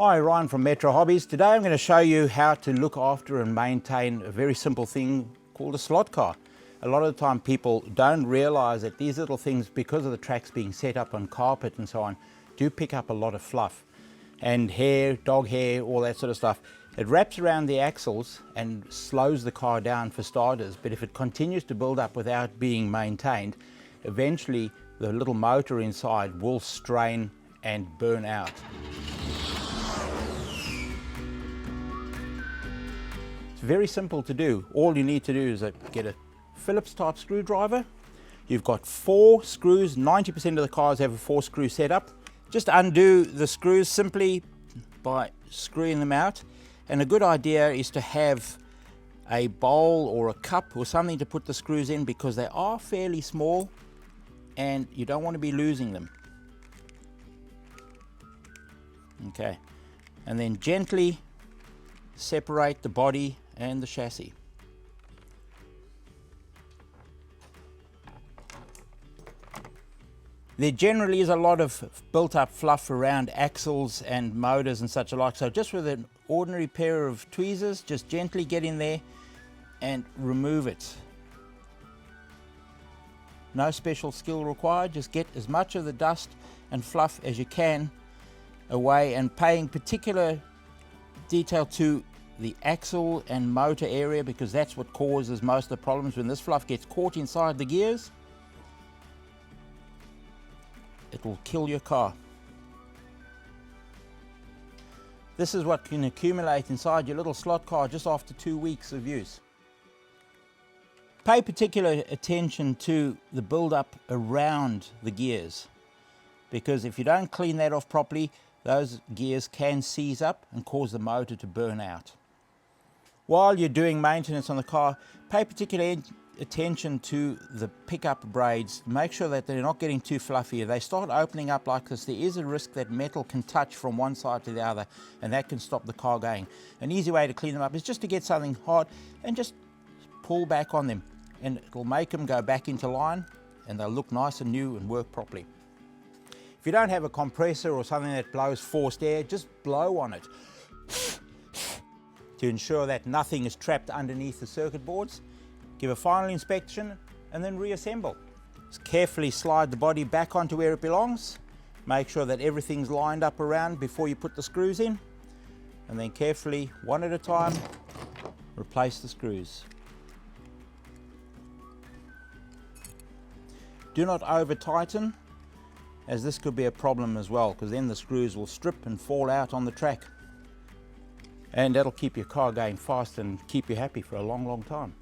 Hi, Ryan from Metro Hobbies. Today I'm going to show you how to look after and maintain a very simple thing called a slot car. A lot of the time people don't realize that these little things, because of the tracks being set up on carpet and so on, do pick up a lot of fluff and hair, dog hair, all that sort of stuff. It wraps around the axles and slows the car down for starters, but if it continues to build up without being maintained, eventually the little motor inside will strain and burn out. It's very simple to do. All you need to do is get a Phillips type screwdriver. You've got 4 screws. 90% of the cars have a 4-screw setup. Just undo the screws simply by screwing them out. And a good idea is to have a bowl or a cup or something to put the screws in, because they are fairly small and you don't want to be losing them. Okay, and then gently separate the body and the chassis. There generally is a lot of built up fluff around axles and motors and such alike, so just with an ordinary pair of tweezers, just gently get in there and remove it. No special skill required, just get as much of the dust and fluff as you can away, and paying particular detail to the axle and motor area, because that's what causes most of the problems. When this fluff gets caught inside the gears, it will kill your car. This is what can accumulate inside your little slot car just after 2 weeks of use. Pay particular attention to the build-up around the gears, because if you don't clean that off properly, those gears can seize up and cause the motor to burn out. While you're doing maintenance on the car, pay particular attention to the pickup braids. Make sure that they're not getting too fluffy. If they start opening up like this, there is a risk that metal can touch from one side to the other, and that can stop the car going. An easy way to clean them up is just to get something hard and just pull back on them, and it'll make them go back into line and they'll look nice and new and work properly. If you don't have a compressor or something that blows forced air, just blow on it to ensure that nothing is trapped underneath the circuit boards. Give a final inspection and then reassemble. Just carefully slide the body back onto where it belongs. Make sure that everything's lined up around before you put the screws in, and then carefully, one at a time, replace the screws. Do not over tighten, as this could be a problem as well, because then the screws will strip and fall out on the track. And that'll keep your car going fast and keep you happy for a long, long time.